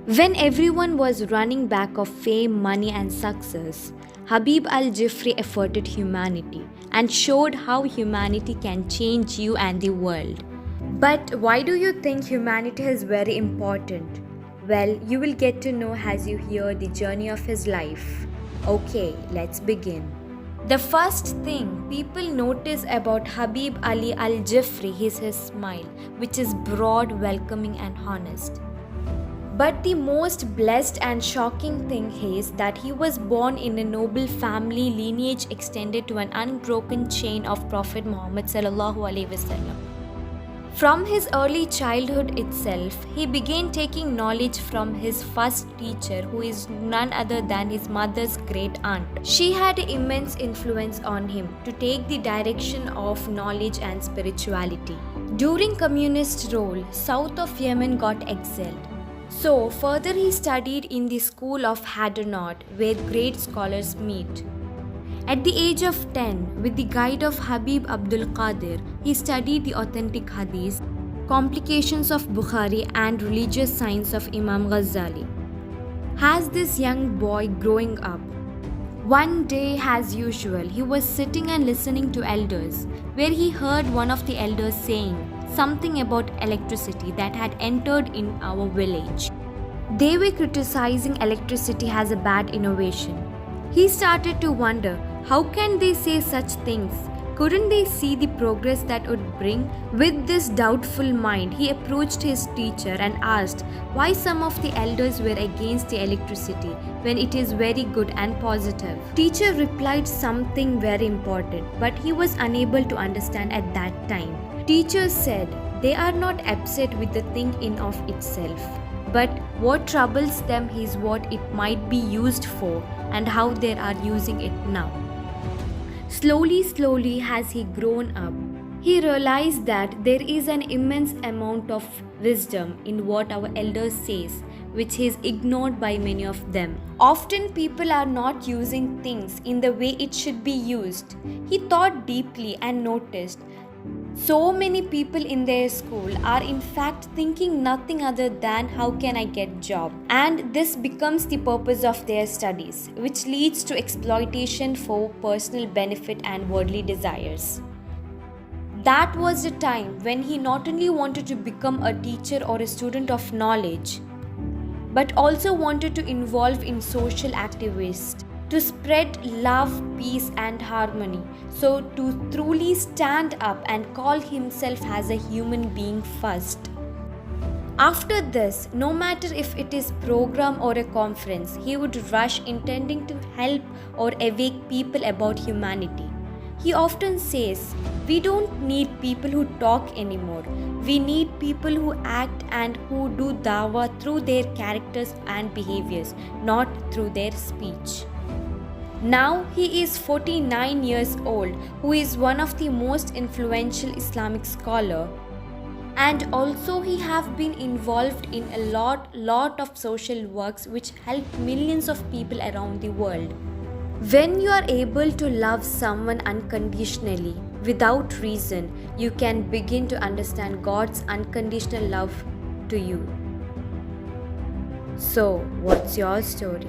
When everyone was running back of fame, money and success, Habib al-Jifri afforded humanity and showed how humanity can change you and the world. But why do you think humanity is very important? Well, you will get to know as you hear the journey of his life. Okay, let's begin. The first thing people notice about Habib Ali al-Jifri is his smile, which is broad, welcoming and honest. But the most blessed and shocking thing is that he was born in a noble family lineage extended to an unbroken chain of Prophet Muhammad sallallahu alaihi wasallam. From his early childhood itself, he began taking knowledge from his first teacher, who is none other than his mother's great aunt. She had immense influence on him to take the direction of knowledge and spirituality. During communist rule, south of Yemen got exiled. So further he studied in the school of Hadramawt, where great scholars meet. At the age of 10, with the guide of Habib Abdul Qadir, he studied the authentic hadith, complications of Bukhari and religious science of Imam Ghazali. As this young boy growing up, one day as usual, he was sitting and listening to elders, where he heard one of the elders saying something about electricity that had entered in our village. They were criticizing electricity as a bad innovation. He started to wonder, how can they say such things? Couldn't they see the progress that would bring? With this doubtful mind, he approached his teacher and asked why some of the elders were against the electricity when it is very good and positive. Teacher replied something very important, but he was unable to understand at that time. Teacher said, they are not upset with the thing in of itself, but what troubles them is what it might be used for and how they are using it now. Slowly as he grown up, he realized that there is an immense amount of wisdom in what our elders says, which is ignored by many of them. Often people are not using things in the way it should be used. He thought deeply and noticed so many people in their school are in fact thinking nothing other than how can I get job, and this becomes the purpose of their studies, which leads to exploitation for personal benefit and worldly desires. That was the time when he not only wanted to become a teacher or a student of knowledge, but also wanted to involve in social activities, to spread love, peace and harmony, so to truly stand up and call himself as a human being first. After this, no matter if it is program or a conference, he would rush intending to help or awake people about humanity. He often says, we don't need people who talk anymore. We need people who act and who do dawah through their characters and behaviors, not through their speech. Now he is 49 years old, who is one of the most influential Islamic scholar, and also he have been involved in a lot of social works which help millions of people around the world. When you are able to love someone unconditionally, without reason, you can begin to understand God's unconditional love to you. So, what's your story?